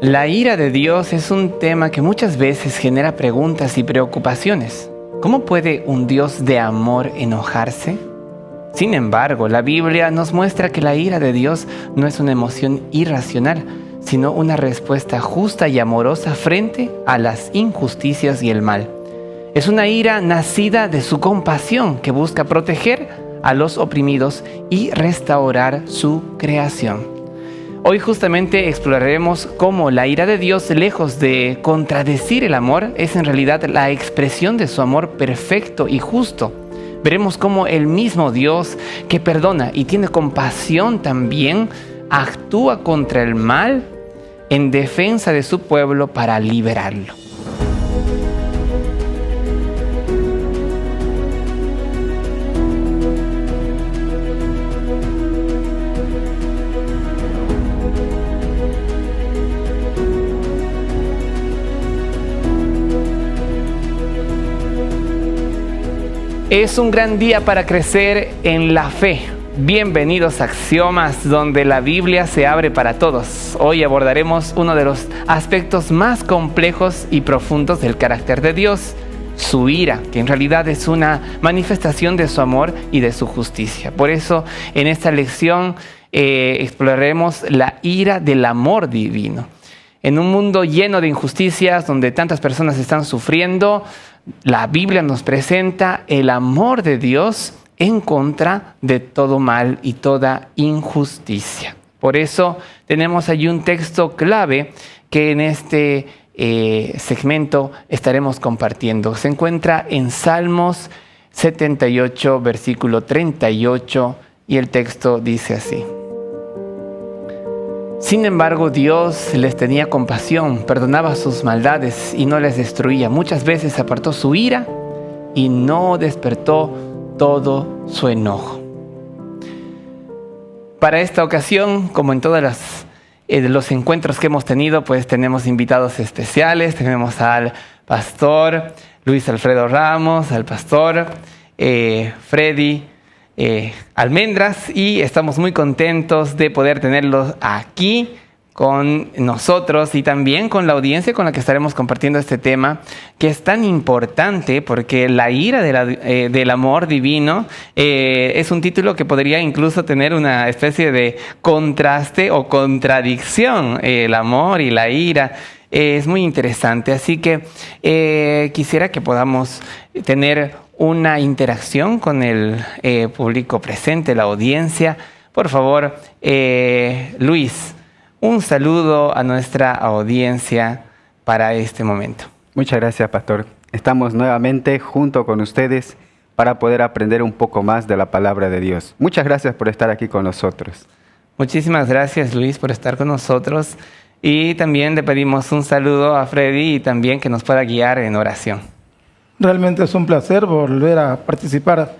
La ira de Dios es un tema que muchas veces genera preguntas y preocupaciones. ¿Cómo puede un Dios de amor enojarse? Sin embargo, la Biblia nos muestra que la ira de Dios no es una emoción irracional, sino una respuesta justa y amorosa frente a las injusticias y el mal. Es una ira nacida de su compasión que busca proteger a los oprimidos y restaurar su creación. Hoy justamente exploraremos cómo la ira de Dios, lejos de contradecir el amor, es en realidad la expresión de su amor perfecto y justo. Veremos cómo el mismo Dios que perdona y tiene compasión también actúa contra el mal en defensa de su pueblo para liberarlo. Es un gran día para crecer en la fe. Bienvenidos a Axiomas, donde la Biblia se abre para todos. Hoy abordaremos uno de los aspectos más complejos y profundos del carácter de Dios, su ira, que en realidad es una manifestación de su amor y de su justicia. Por eso, en esta lección exploraremos la ira del amor divino. En un mundo lleno de injusticias, donde tantas personas están sufriendo, la Biblia nos presenta el amor de Dios en contra de todo mal y toda injusticia. Por eso tenemos allí un texto clave que en este segmento estaremos compartiendo. Se encuentra en Salmos 78, versículo 38, y el texto dice así: Sin embargo, Dios les tenía compasión, perdonaba sus maldades y no les destruía. Muchas veces apartó su ira y no despertó todo su enojo. Para esta ocasión, como en todos los encuentros que hemos tenido, pues tenemos invitados especiales. Tenemos al pastor Luis Alfredo Ramos, al pastor Freddy Almendras, y estamos muy contentos de poder tenerlos aquí con nosotros y también con la audiencia con la que estaremos compartiendo este tema, que es tan importante porque la ira del amor divino es un título que podría incluso tener una especie de contraste o contradicción. El amor y la ira es muy interesante, así que quisiera que podamos tener una interacción con el público presente, la audiencia. Por favor, Luis, un saludo a nuestra audiencia para este momento. Muchas gracias, pastor. Estamos nuevamente junto con ustedes para poder aprender un poco más de la palabra de Dios. Muchas gracias por estar aquí con nosotros. Muchísimas gracias, Luis, por estar con nosotros. Y también le pedimos un saludo a Freddy y también que nos pueda guiar en oración. Realmente es un placer volver a participar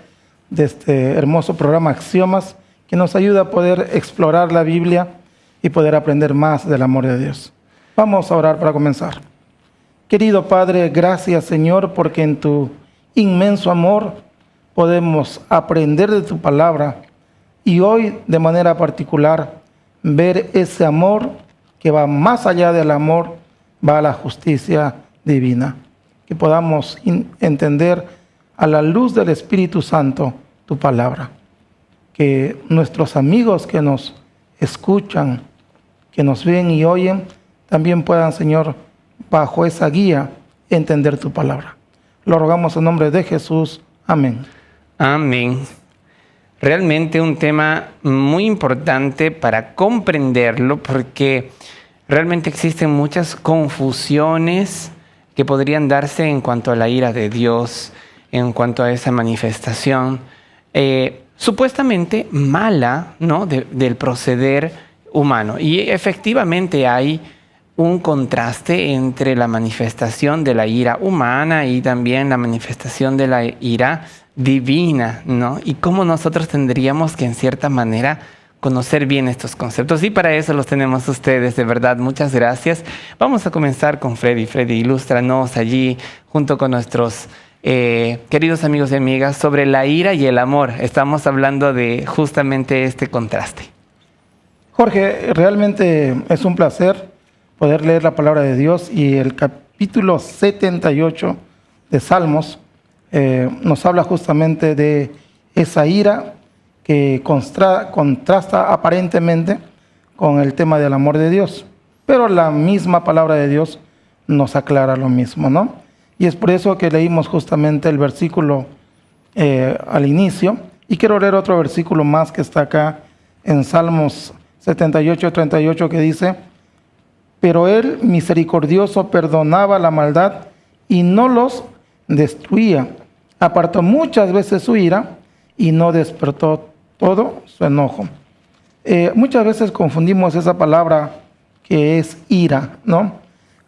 de este hermoso programa Axiomas, que nos ayuda a poder explorar la Biblia y poder aprender más del amor de Dios. Vamos a orar para comenzar. Querido Padre, gracias, Señor, porque en tu inmenso amor podemos aprender de tu palabra y hoy de manera particular ver ese amor que va más allá del amor, va a la justicia divina. Que podamos entender a la luz del Espíritu Santo tu palabra. Que nuestros amigos que nos escuchan, que nos ven y oyen, también puedan, Señor, bajo esa guía, entender tu palabra. Lo rogamos en nombre de Jesús. Amén. Amén. Realmente un tema muy importante para comprenderlo, porque realmente existen muchas confusiones que podrían darse en cuanto a la ira de Dios, en cuanto a esa manifestación supuestamente mala, ¿no? del proceder humano. Y efectivamente hay un contraste entre la manifestación de la ira humana y también la manifestación de la ira divina, ¿no? Y cómo nosotros tendríamos que, en cierta manera, conocer bien estos conceptos. Y para eso los tenemos ustedes, de verdad. Muchas gracias. Vamos a comenzar con Freddy. Freddy, ilústranos allí, junto con nuestros queridos amigos y amigas, sobre la ira y el amor. Estamos hablando de justamente este contraste. Jorge, realmente es un placer poder leer la palabra de Dios, y el capítulo 78 de Salmos nos habla justamente de esa ira que contrasta aparentemente con el tema del amor de Dios. Pero la misma palabra de Dios nos aclara lo mismo, ¿no? Y es por eso que leímos justamente el versículo al inicio. Y quiero leer otro versículo más que está acá en Salmos 78, 38, que dice: pero él, misericordioso, perdonaba la maldad y no los destruía. Apartó muchas veces su ira y no despertó todo su enojo. Muchas veces confundimos esa palabra que es ira, ¿no?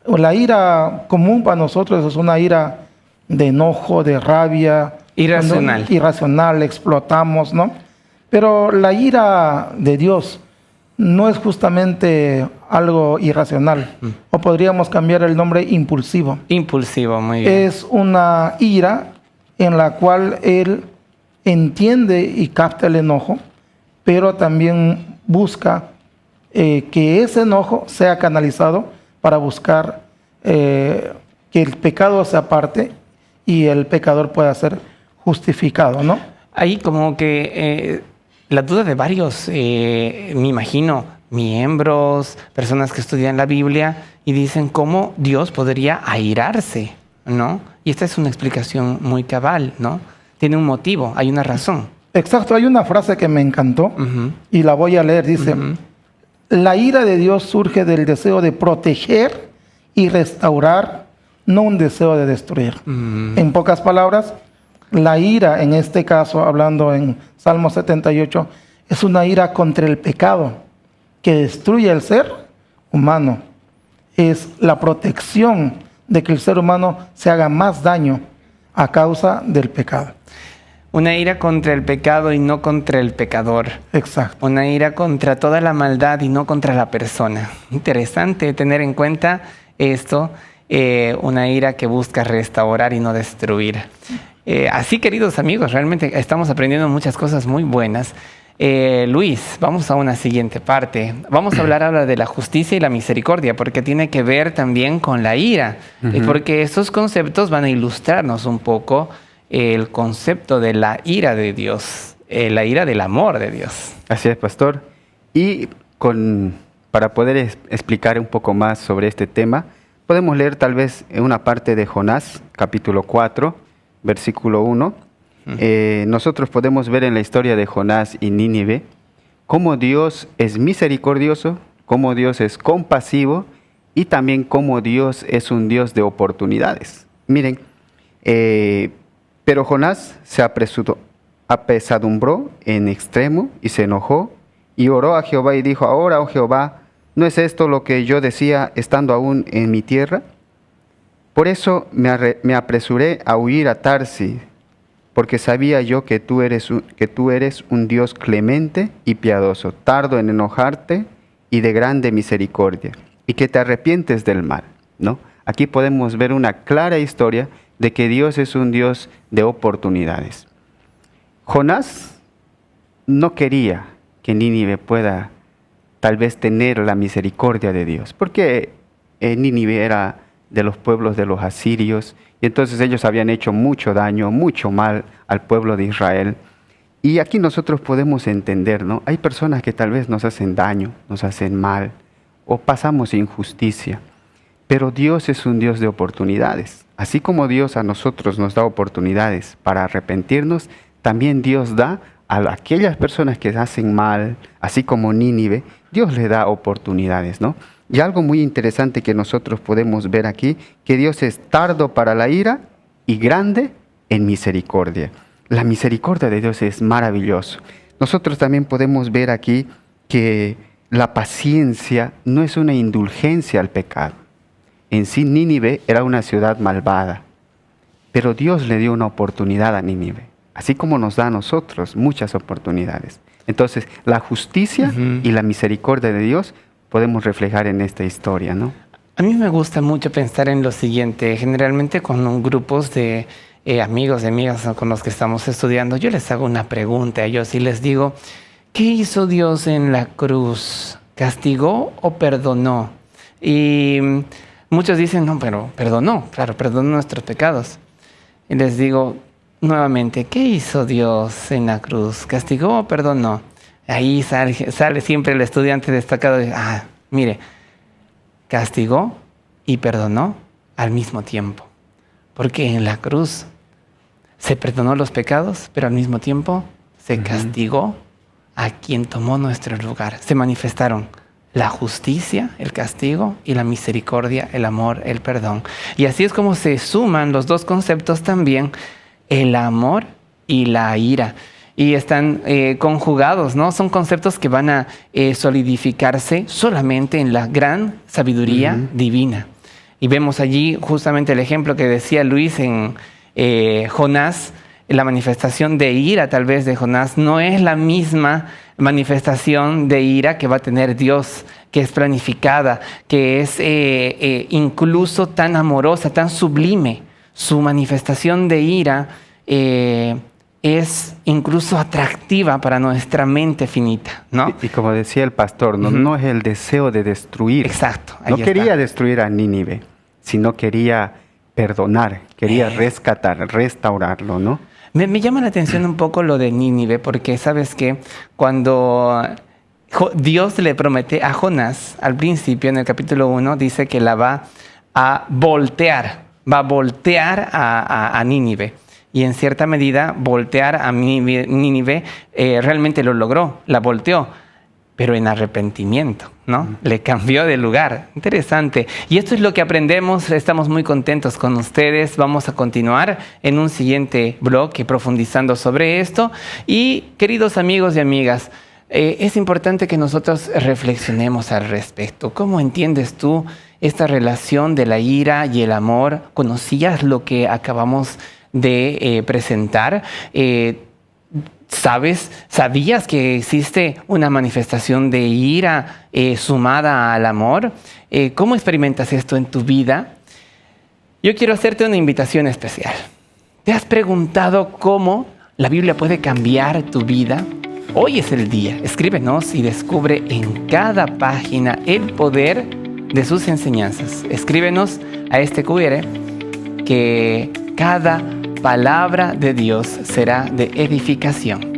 La ira común para nosotros es una ira de enojo, de rabia. Irracional. Irracional, explotamos, ¿no? Pero la ira de Dios no es justamente algo irracional. O podríamos cambiar el nombre impulsivo. Impulsivo, muy bien. Es una ira en la cual Él entiende y capta el enojo, pero también busca que ese enojo sea canalizado para buscar que el pecado se aparte y el pecador pueda ser justificado, ¿no? Ahí como que la duda de varios, me imagino, miembros, personas que estudian la Biblia y dicen cómo Dios podría airarse, ¿no? Y esta es una explicación muy cabal, ¿no? Tiene un motivo, hay una razón. Exacto, hay una frase que me encantó y la voy a leer. Dice: la ira de Dios surge del deseo de proteger y restaurar, no un deseo de destruir. En pocas palabras, la ira, en este caso, hablando en Salmo 78, es una ira contra el pecado que destruye el ser humano. Es la protección de que el ser humano se haga más daño a causa del pecado. Una ira contra el pecado y no contra el pecador. Exacto. Una ira contra toda la maldad y no contra la persona. Interesante tener en cuenta esto, una ira que busca restaurar y no destruir. Así, queridos amigos, realmente estamos aprendiendo muchas cosas muy buenas. Luis, vamos a una siguiente parte. Vamos a hablar ahora de la justicia y la misericordia, porque tiene que ver también con la ira, porque esos conceptos van a ilustrarnos un poco el concepto de la ira de Dios, la ira del amor de Dios. Así es, pastor. Y para poder explicar un poco más sobre este tema, podemos leer tal vez una parte de Jonás, capítulo 4, versículo 1. Nosotros podemos ver en la historia de Jonás y Nínive cómo Dios es misericordioso, cómo Dios es compasivo y también cómo Dios es un Dios de oportunidades. Miren, pero Jonás se apesadumbró en extremo y se enojó y oró a Jehová y dijo: ahora, oh Jehová, ¿no es esto lo que yo decía estando aún en mi tierra? Por eso me apresuré a huir a Tarsis, porque sabía yo que tú eres un Dios clemente y piadoso, tardo en enojarte y de grande misericordia, y que te arrepientes del mal, ¿no? Aquí podemos ver una clara historia de que Dios es un Dios de oportunidades. Jonás no quería que Nínive pueda tal vez tener la misericordia de Dios, porque Nínive era de los pueblos de los asirios, y entonces ellos habían hecho mucho daño, mucho mal al pueblo de Israel. Y aquí nosotros podemos entender, ¿no? Hay personas que tal vez nos hacen daño, nos hacen mal, o pasamos injusticia, pero Dios es un Dios de oportunidades. Así como Dios a nosotros nos da oportunidades para arrepentirnos, también Dios da a aquellas personas que hacen mal, así como Nínive, Dios le da oportunidades, ¿no? Y algo muy interesante que nosotros podemos ver aquí, que Dios es tardo para la ira y grande en misericordia. La misericordia de Dios es maravilloso. Nosotros también podemos ver aquí que la paciencia no es una indulgencia al pecado. En sí, Nínive era una ciudad malvada, pero Dios le dio una oportunidad a Nínive, así como nos da a nosotros muchas oportunidades. Entonces, la justicia y la misericordia de Dios podemos reflejar en esta historia, ¿no? A mí me gusta mucho pensar en lo siguiente. Generalmente con grupos de amigos y amigas con los que estamos estudiando, yo les hago una pregunta a ellos y les digo: ¿qué hizo Dios en la cruz? ¿Castigó o perdonó? Y muchos dicen, no, pero perdonó, claro, perdonó nuestros pecados. Y les digo nuevamente, ¿qué hizo Dios en la cruz? ¿Castigó o perdonó? Ahí sale siempre el estudiante destacado de, mire, castigó y perdonó al mismo tiempo. Porque en la cruz se perdonó los pecados, pero al mismo tiempo se castigó a quien tomó nuestro lugar. Se manifestaron la justicia, el castigo, y la misericordia, el amor, el perdón. Y así es como se suman los dos conceptos también, el amor y la ira. Y están conjugados, ¿no? Son conceptos que van a solidificarse solamente en la gran sabiduría divina. Y vemos allí justamente el ejemplo que decía Luis en Jonás. La manifestación de ira tal vez de Jonás no es la misma manifestación de ira que va a tener Dios, que es planificada, que es incluso tan amorosa, tan sublime. Su manifestación de ira es incluso atractiva para nuestra mente finita, ¿no? Y como decía el pastor, no es el deseo de destruir. Exacto. No quería destruir a Nínive, sino quería perdonar, quería rescatar, restaurarlo, ¿no? Me llama la atención un poco lo de Nínive, porque sabes que cuando Dios le promete a Jonás, al principio en el capítulo 1, dice que la va a voltear a Nínive. Y en cierta medida, voltear a Nínive realmente lo logró, la volteó, pero en arrepentimiento, ¿no? Le cambió de lugar. Interesante. Y esto es lo que aprendemos. Estamos muy contentos con ustedes. Vamos a continuar en un siguiente bloque profundizando sobre esto. Y queridos amigos y amigas, es importante que nosotros reflexionemos al respecto. ¿Cómo entiendes tú esta relación de la ira y el amor? ¿Conocías lo que acabamos de presentar? ¿Sabías que existe una manifestación de ira sumada al amor? ¿Cómo experimentas esto en tu vida? Yo quiero hacerte una invitación especial. ¿Te has preguntado cómo la Biblia puede cambiar tu vida? Hoy es el día. Escríbenos y descubre en cada página el poder de sus enseñanzas. Escríbenos a este QR que cada palabra de Dios será de edificación.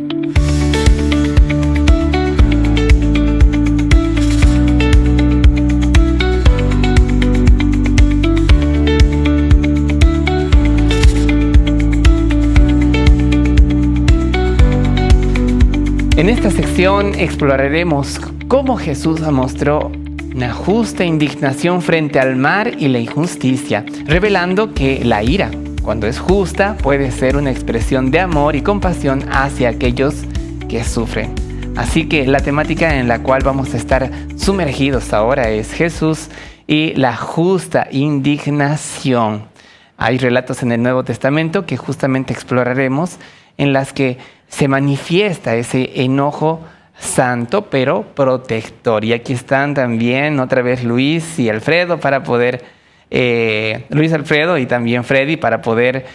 En esta sección exploraremos cómo Jesús mostró una justa indignación frente al mal y la injusticia, revelando que la ira, cuando es justa, puede ser una expresión de amor y compasión hacia aquellos que sufren. Así que la temática en la cual vamos a estar sumergidos ahora es Jesús y la justa indignación. Hay relatos en el Nuevo Testamento que justamente exploraremos en las que se manifiesta ese enojo santo pero protector. Y aquí están también otra vez Luis y Alfredo para poder... Luis Alfredo y también Freddy para poder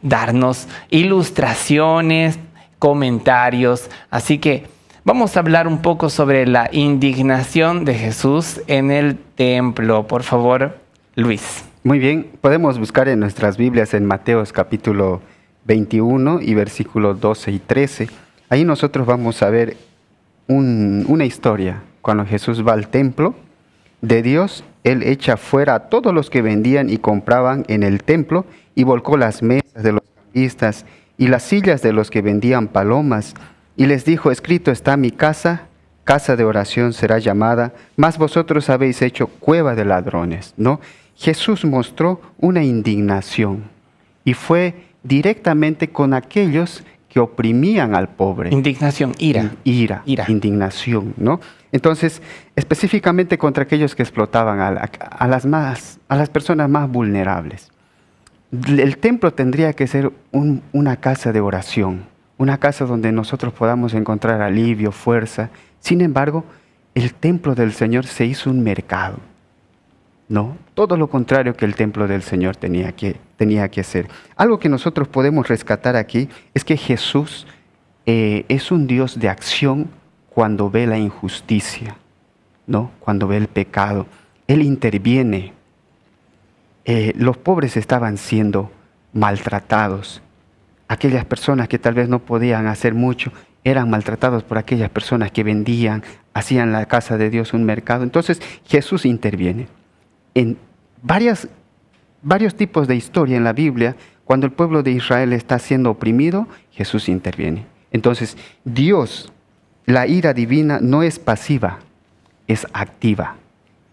darnos ilustraciones, comentarios. Así que vamos a hablar un poco sobre la indignación de Jesús en el templo. Por favor, Luis. Muy bien, podemos buscar en nuestras Biblias en Mateos capítulo 21 y versículos 12 y 13. Ahí nosotros vamos a ver una historia. Cuando Jesús va al templo de Dios, Él echa fuera a todos los que vendían y compraban en el templo y volcó las mesas de los cambistas y las sillas de los que vendían palomas y les dijo: escrito está, mi casa, casa de oración será llamada, mas vosotros habéis hecho cueva de ladrones, ¿no? Jesús mostró una indignación y fue directamente con aquellos que oprimían al pobre. Indignación, ira. Ira. Indignación, ¿no? Entonces, específicamente contra aquellos que explotaban a las personas más vulnerables. El templo tendría que ser una casa de oración, una casa donde nosotros podamos encontrar alivio, fuerza. Sin embargo, el templo del Señor se hizo un mercado, ¿no? Todo lo contrario que el templo del Señor tenía que ser. Algo que nosotros podemos rescatar aquí es que Jesús es un Dios de acción cuando ve la injusticia, ¿no? Cuando ve el pecado. Él interviene. Los pobres estaban siendo maltratados. Aquellas personas que tal vez no podían hacer mucho, eran maltratados por aquellas personas que vendían, hacían la casa de Dios un mercado. Entonces Jesús interviene. En varios tipos de historia en la Biblia, cuando el pueblo de Israel está siendo oprimido, Jesús interviene. Entonces Dios, la ira divina no es pasiva, es activa.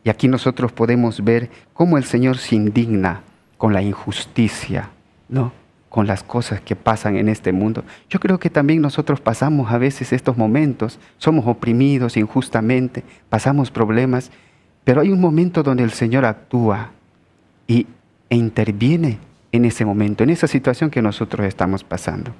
Y aquí nosotros podemos ver cómo el Señor se indigna con la injusticia, ¿no?, con las cosas que pasan en este mundo. Yo creo que también nosotros pasamos a veces estos momentos, somos oprimidos injustamente, pasamos problemas, pero hay un momento donde el Señor actúa e interviene en ese momento, en esa situación que nosotros estamos pasando.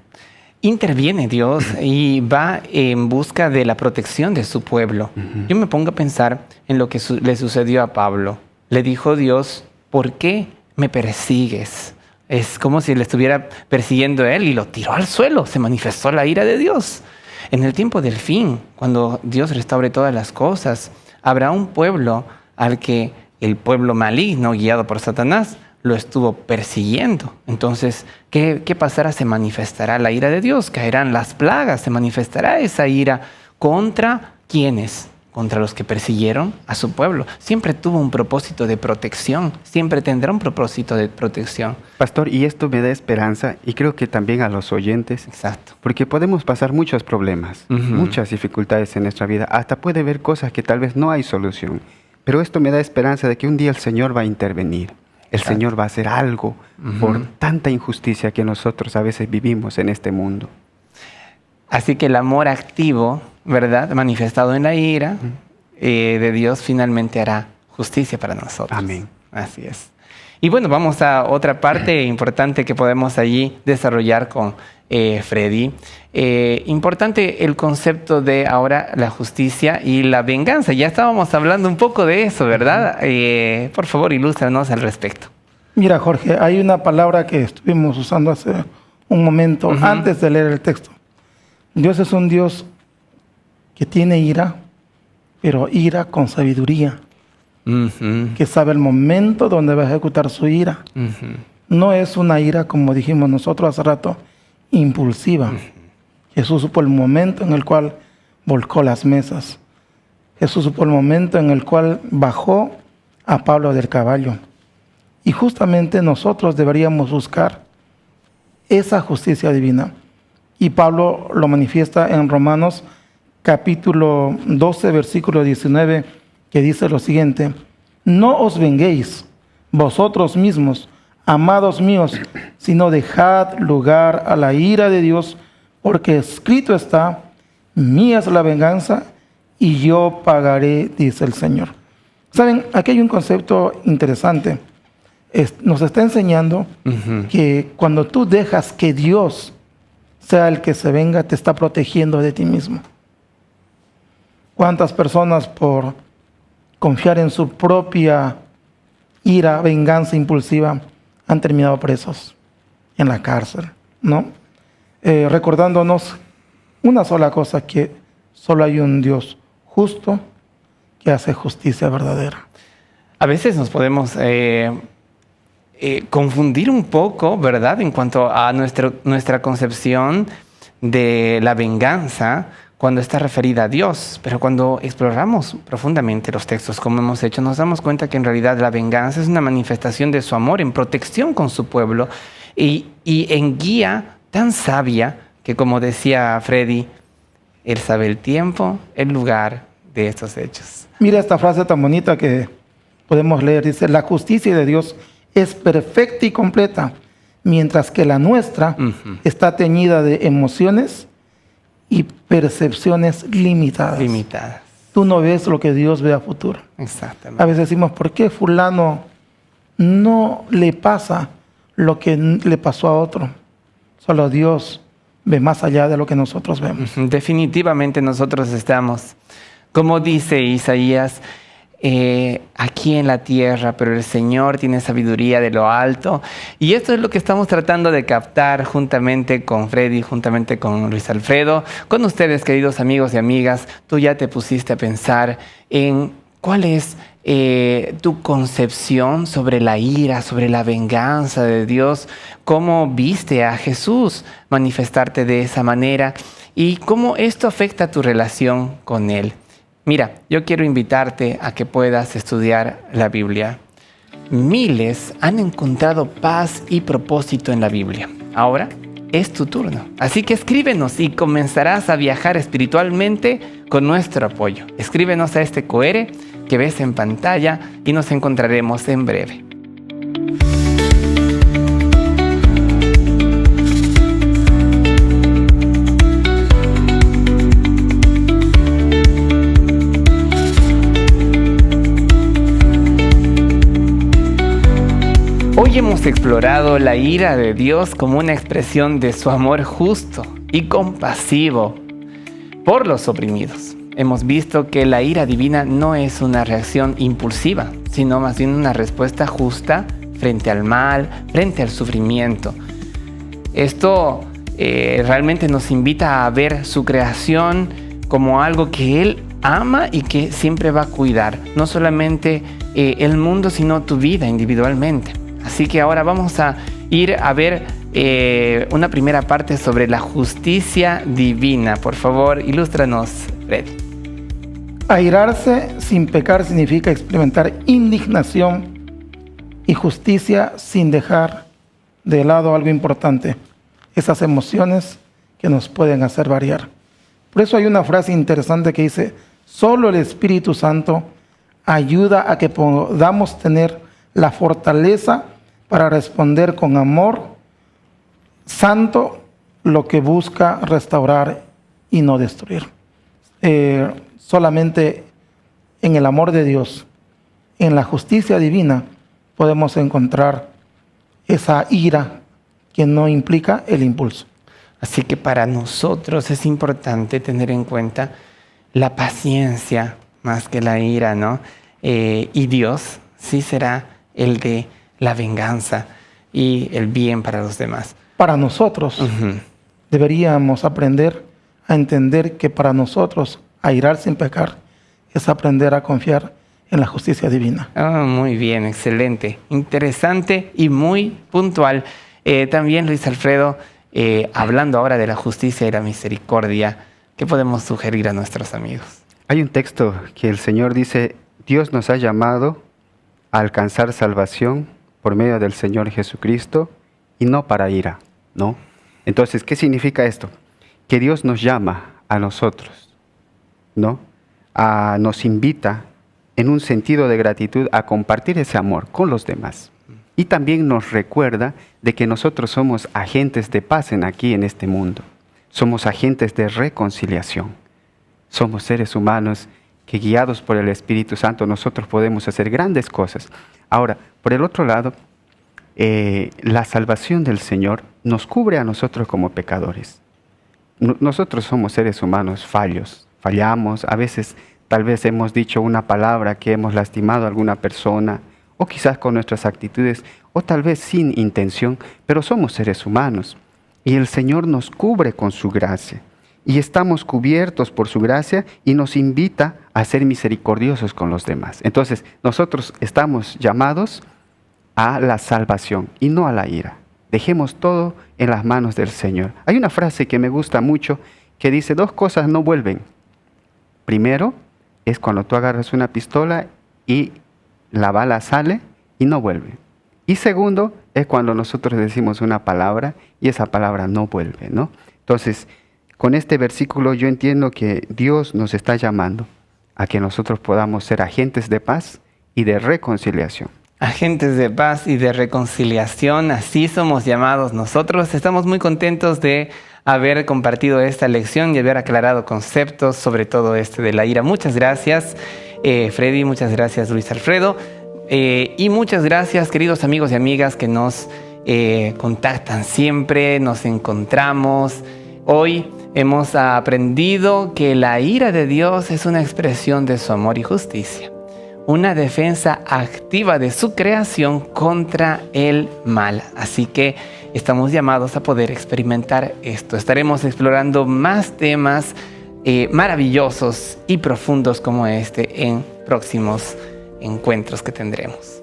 Interviene Dios y va en busca de la protección de su pueblo. Yo me pongo a pensar en lo que le sucedió a Pablo. Le dijo Dios, ¿por qué me persigues? Es como si le estuviera persiguiendo a él y lo tiró al suelo. Se manifestó la ira de Dios. En el tiempo del fin, cuando Dios restaure todas las cosas, habrá un pueblo al que el pueblo maligno, guiado por Satanás, lo estuvo persiguiendo. Entonces, ¿qué pasará? Se manifestará la ira de Dios, caerán las plagas, se manifestará esa ira contra ¿quiénes? Contra los que persiguieron a su pueblo. Siempre tuvo un propósito de protección, siempre tendrá un propósito de protección. Pastor, y esto me da esperanza, y creo que también a los oyentes. Exacto. Porque podemos pasar muchos problemas, muchas dificultades en nuestra vida, hasta puede haber cosas que tal vez no hay solución. Pero esto me da esperanza de que un día el Señor va a intervenir. El Señor va a hacer algo por tanta injusticia que nosotros a veces vivimos en este mundo. Así que el amor activo, ¿verdad?, manifestado en la ira de Dios, finalmente hará justicia para nosotros. Amén. Así es. Y bueno, vamos a otra parte importante que podemos allí desarrollar con Freddy. Importante el concepto de ahora la justicia y la venganza. Ya estábamos hablando un poco de eso, ¿verdad? Por favor, ilústranos al respecto. Mira, Jorge, hay una palabra que estuvimos usando hace un momento antes de leer el texto. Dios es un Dios que tiene ira, pero ira con sabiduría, que sabe el momento donde va a ejecutar su ira. No es una ira, como dijimos nosotros hace rato, impulsiva. Jesús supo el momento en el cual volcó las mesas. Jesús supo el momento en el cual bajó a Pablo del caballo. Y justamente nosotros deberíamos buscar esa justicia divina. Y Pablo lo manifiesta en Romanos capítulo 12, versículo 19, que dice lo siguiente: no os venguéis vosotros mismos, amados míos, sino dejad lugar a la ira de Dios, porque escrito está, mía es la venganza y yo pagaré, dice el Señor. Saben, aquí hay un concepto interesante. Nos está enseñando que cuando tú dejas que Dios sea el que se venga, te está protegiendo de ti mismo. ¿Cuántas personas por confiar en su propia ira, venganza impulsiva, han terminado presos en la cárcel, ¿no? Recordándonos una sola cosa, que solo hay un Dios justo que hace justicia verdadera. A veces nos podemos confundir un poco, ¿verdad?, en cuanto a nuestra concepción de la venganza cuando está referida a Dios. Pero cuando exploramos profundamente los textos, como hemos hecho, nos damos cuenta que en realidad la venganza es una manifestación de su amor en protección con su pueblo y en guía tan sabia que, como decía Freddy, Él sabe el tiempo, el lugar de estos hechos. Mira esta frase tan bonita que podemos leer. Dice, la justicia de Dios es perfecta y completa, mientras que la nuestra está teñida de emociones y percepciones limitadas. Tú no ves lo que Dios ve a futuro. Exactamente. A veces decimos, ¿por qué fulano no le pasa lo que le pasó a otro? Solo Dios ve más allá de lo que nosotros vemos. Definitivamente nosotros estamos, como dice Isaías, aquí en la tierra, pero el Señor tiene sabiduría de lo alto. Y esto es lo que estamos tratando de captar juntamente con Freddy, juntamente con Luis Alfredo, con ustedes, queridos amigos y amigas. Tú ya te pusiste a pensar en cuál es tu concepción sobre la ira, sobre la venganza de Dios, cómo viste a Jesús manifestarte de esa manera y cómo esto afecta tu relación con Él. Mira, yo quiero invitarte a que puedas estudiar la Biblia. Miles han encontrado paz y propósito en la Biblia. Ahora es tu turno. Así que escríbenos y comenzarás a viajar espiritualmente con nuestro apoyo. Escríbenos a este QR que ves en pantalla y nos encontraremos en breve. Hoy hemos explorado la ira de Dios como una expresión de su amor justo y compasivo por los oprimidos. Hemos visto que la ira divina no es una reacción impulsiva, sino más bien una respuesta justa frente al mal, frente al sufrimiento. Esto realmente nos invita a ver su creación como algo que Él ama y que siempre va a cuidar. No solamente el mundo, sino tu vida individualmente. Así que ahora vamos a ir a ver una primera parte sobre la justicia divina. Por favor, ilústranos, Fred. Airarse sin pecar significa experimentar indignación y justicia sin dejar de lado algo importante, esas emociones que nos pueden hacer variar. Por eso hay una frase interesante que dice: solo el Espíritu Santo ayuda a que podamos tener la fortaleza para responder con amor santo lo que busca restaurar y no destruir. Solamente en el amor de Dios, en la justicia divina, podemos encontrar esa ira que no implica el impulso. Así que para nosotros es importante tener en cuenta la paciencia más que la ira, ¿no? Y Dios sí será el de la venganza y el bien para los demás. Para nosotros, deberíamos aprender a entender que para nosotros airar sin pecar es aprender a confiar en la justicia divina. Muy bien, excelente, interesante y muy puntual. También, Luis Alfredo, hablando ahora de la justicia y la misericordia, ¿qué podemos sugerir a nuestros amigos? Hay un texto que el Señor dice: Dios nos ha llamado a alcanzar salvación por medio del Señor Jesucristo y no para ira, ¿no? Entonces, ¿qué significa esto? Que Dios nos llama a nosotros, ¿no? Nos invita en un sentido de gratitud a compartir ese amor con los demás. Y también nos recuerda de que nosotros somos agentes de paz aquí en este mundo. Somos agentes de reconciliación. Somos seres humanos que, guiados por el Espíritu Santo, nosotros podemos hacer grandes cosas. Ahora, por el otro lado, la salvación del Señor nos cubre a nosotros como pecadores. Nosotros somos seres humanos fallamos, a veces tal vez hemos dicho una palabra que hemos lastimado a alguna persona, o quizás con nuestras actitudes, o tal vez sin intención, pero somos seres humanos. Y el Señor nos cubre con su gracia. Y estamos cubiertos por su gracia y nos invita a ser misericordiosos con los demás. Entonces, nosotros estamos llamados a la salvación y no a la ira. Dejemos todo en las manos del Señor. Hay una frase que me gusta mucho que dice: dos cosas no vuelven. Primero es cuando tú agarras una pistola y la bala sale y no vuelve. Y segundo es cuando nosotros decimos una palabra y esa palabra no vuelve, ¿no? Entonces, con este versículo yo entiendo que Dios nos está llamando a que nosotros podamos ser agentes de paz y de reconciliación. Agentes de paz y de reconciliación, así somos llamados nosotros. Estamos muy contentos de haber compartido esta lección y haber aclarado conceptos sobre todo de la ira. Muchas gracias, Freddy, muchas gracias, Luis Alfredo, y muchas gracias, queridos amigos y amigas que nos contactan siempre, nos encontramos. Hoy hemos aprendido que la ira de Dios es una expresión de su amor y justicia, una defensa activa de su creación contra el mal. Así que estamos llamados a poder experimentar esto. Estaremos explorando más temas maravillosos y profundos como este en próximos encuentros que tendremos.